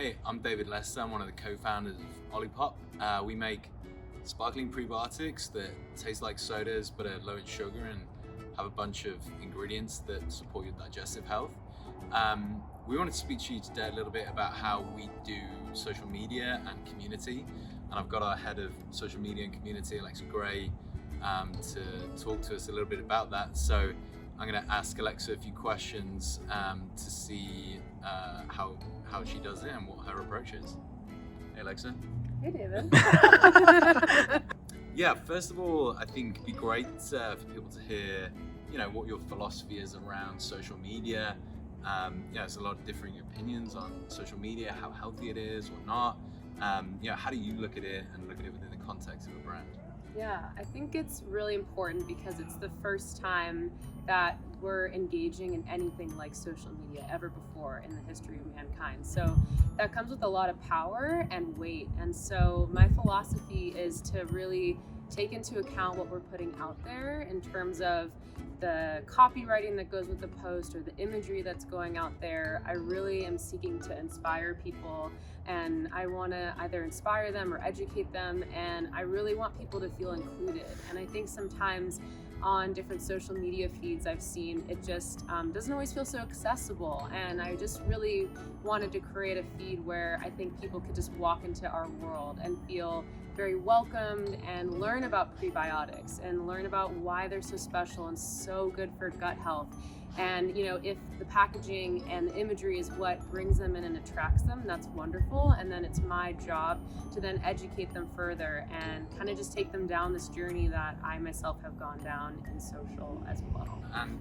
Hey, I'm David Lester. I'm one of the co-founders of Olipop. We make sparkling prebiotics that taste like sodas but are low in sugar and have a bunch of ingredients that support your digestive health. We wanted to speak to you today a little bit about how we do social media and community. And I've got our head of social media and community, Alexa Gray, to talk to us a little bit about that. So I'm going to ask Alexa a few questions to see how she does it and what her approach is. Hey, Alexa. Hey, David. Yeah, first of all, I think it'd be great for people to hear, what your philosophy is around social media. There's a lot of differing opinions on social media, how healthy it is or not. How do you look at it and look at it within the context of a brand? Yeah, I think it's really important because it's the first time that we're engaging in anything like social media ever before in the history of mankind. So that comes with a lot of power and weight. And so my philosophy is to really take into account what we're putting out there in terms of the copywriting that goes with the post or the imagery that's going out there. I really am seeking to inspire people, and I want to either inspire them or educate them, and I really want people to feel included. And I think sometimes on different social media feeds I've seen, it just doesn't always feel so accessible, and I just really wanted to create a feed where I think people could just walk into our world and feel very welcomed and learn about prebiotics and learn about why they're so special and so good for gut health. And if the packaging and the imagery is what brings them in and attracts them, that's wonderful. And then it's my job to then educate them further and kind of just take them down this journey that I myself have gone down in social as well. And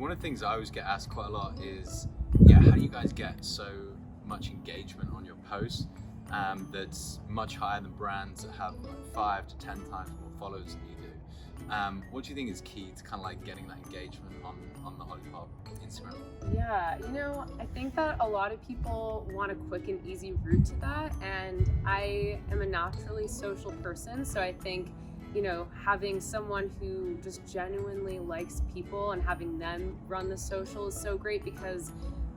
one of the things I always get asked quite a lot is, how do you guys get so much engagement on your posts? That's much higher than brands that have like 5 to 10 times more followers than you do. What do you think is key to kind of like getting that engagement on the Olipop Instagram? Yeah, I think that a lot of people want a quick and easy route to that, and I am a naturally social person, so I think having someone who just genuinely likes people and having them run the social is so great, because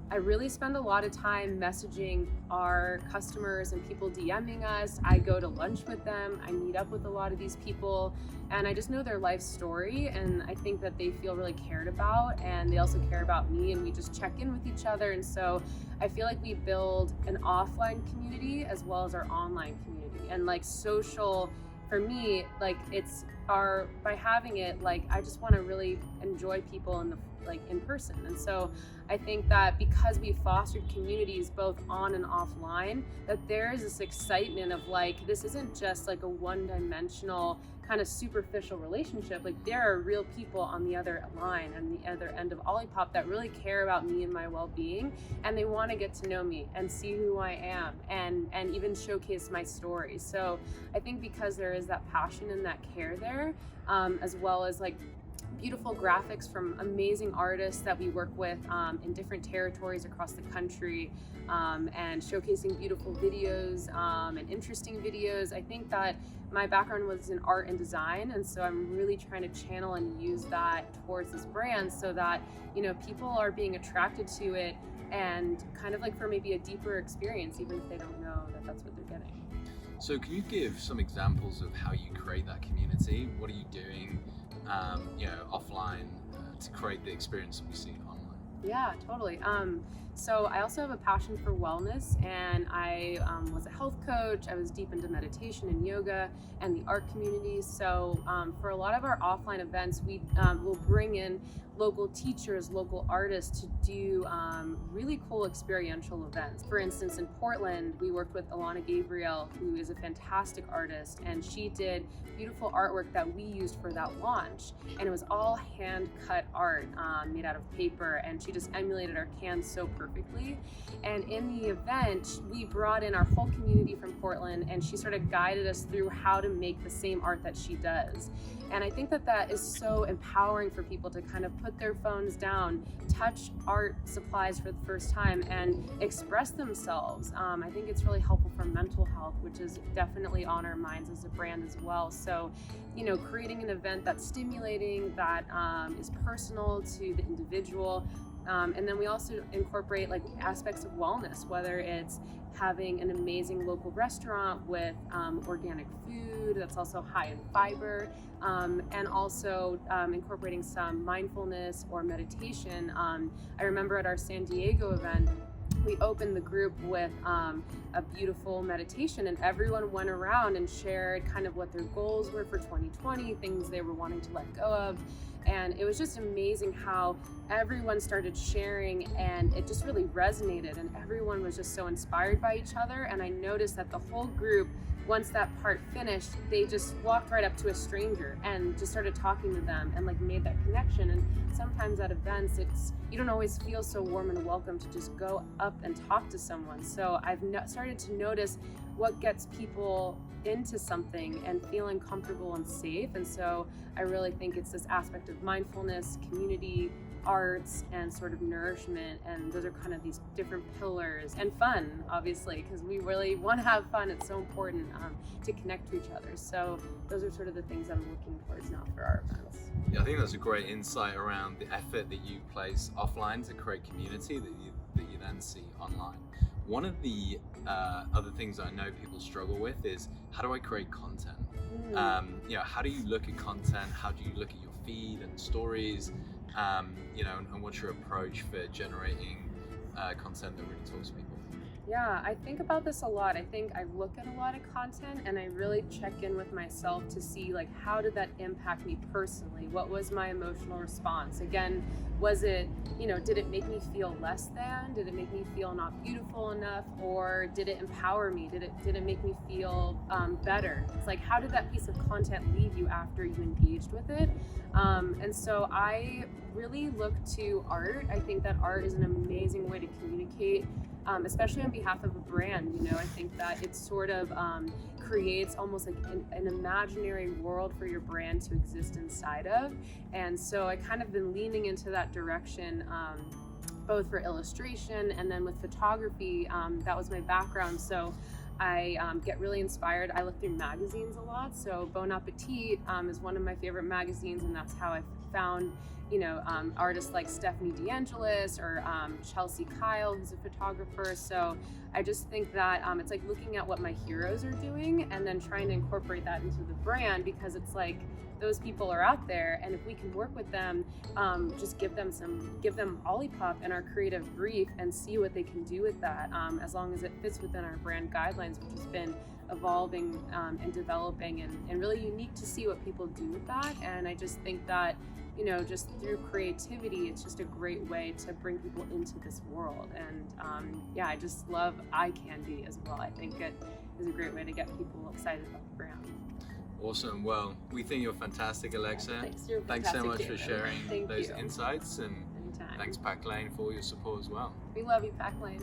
I really spend a lot of time messaging our customers and people DMing us. I go to lunch with them. I meet up with a lot of these people, and I just know their life story, and I think that they feel really cared about, and they also care about me, and we just check in with each other. And so I feel like we build an offline community as well as our online community. And like social, for me, like by having it, like I just want to really enjoy people in person. And so I think that because we fostered communities both on and offline, that there is this excitement of like, this isn't just like a one-dimensional kind of superficial relationship. Like there are real people on the other line and the other end of Olipop that really care about me and my well-being, and they want to get to know me and see who I am and even showcase my story. So I think because there is that passion and that care there, as well as like beautiful graphics from amazing artists that we work with in different territories across the country, and showcasing beautiful videos and interesting videos. I think that my background was in art and design, and so I'm really trying to channel and use that towards this brand so that people are being attracted to it, and kind of like for maybe a deeper experience, even if they don't know that that's what they're getting. So can you give some examples of how you create that community? What are you doing offline to create the experience that we see online? Yeah, totally. So I also have a passion for wellness, and I was a health coach. I was deep into meditation and yoga and the art community. So for a lot of our offline events, we will bring in local teachers, local artists to do really cool experiential events. For instance, in Portland, we worked with Alana Gabriel, who is a fantastic artist, and she did beautiful artwork that we used for that launch. And it was all hand cut art made out of paper, and she just emulated our cans so perfectly. And in the event, we brought in our whole community from Portland, and she sort of guided us through how to make the same art that she does. And I think that that is so empowering for people to kind of put their phones down, touch art supplies for the first time, and express themselves. I think it's really helpful for mental health, which is definitely on our minds as a brand as well. So, creating an event that's stimulating, that is personal to the individual. And then we also incorporate like aspects of wellness, whether it's having an amazing local restaurant with organic food that's also high in fiber, and also incorporating some mindfulness or meditation. I remember at our San Diego event, we opened the group with a beautiful meditation, and everyone went around and shared kind of what their goals were for 2020, things they were wanting to let go of. And it was just amazing how everyone started sharing, and it just really resonated, and everyone was just so inspired by each other. And I noticed that the whole group, once that part finished, they just walked right up to a stranger and just started talking to them and like made that connection. And sometimes at events, you don't always feel so warm and welcome to just go up and talk to someone. So I've started to notice what gets people into something and feeling comfortable and safe. And so I really think it's this aspect of mindfulness, community, arts, and sort of nourishment. And those are kind of these different pillars, and fun, obviously, because we really want to have fun. It's so important to connect to each other. So those are sort of the things I'm looking towards now for our events. Yeah, I think that's a great insight around the effort that you place offline to create community that you then see online. One of the other things I know people struggle with is, how do I create content? How do you look at content? How do you look at your feed and stories? And what's your approach for generating content that really talks to people? Yeah, I think about this a lot. I think I look at a lot of content and I really check in with myself to see like, how did that impact me personally? What was my emotional response? Again, was it, did it make me feel less than? Did it make me feel not beautiful enough? Or did it empower me? Did it make me feel better? It's like, how did that piece of content leave you after you engaged with it? And so I really look to art. I think that art is an amazing way to communicate, especially on behalf of a brand. I think that it sort of creates almost like an imaginary world for your brand to exist inside of. And so I kind of been leaning into that direction, both for illustration and then with photography. That was my background. So I get really inspired. I look through magazines a lot. So Bon Appetit is one of my favorite magazines, and that's how I found artists like Stephanie DeAngelis or Chelsea Kyle, who's a photographer. So I just think that it's like looking at what my heroes are doing and then trying to incorporate that into the brand, because it's like those people are out there, and if we can work with them, just give them Olipop and our creative brief and see what they can do with that, as long as it fits within our brand guidelines, which has been evolving and developing, and really unique to see what people do with that. And I just think that just through creativity, it's just a great way to bring people into this world. And I just love eye candy as well. I think it is a great way to get people excited about the brand. Awesome. Well, we think you're fantastic, Alexa. Thanks so much for sharing those insights, and Anytime. thanks Pack Lane for all your support as well. We love you, Pack Lane.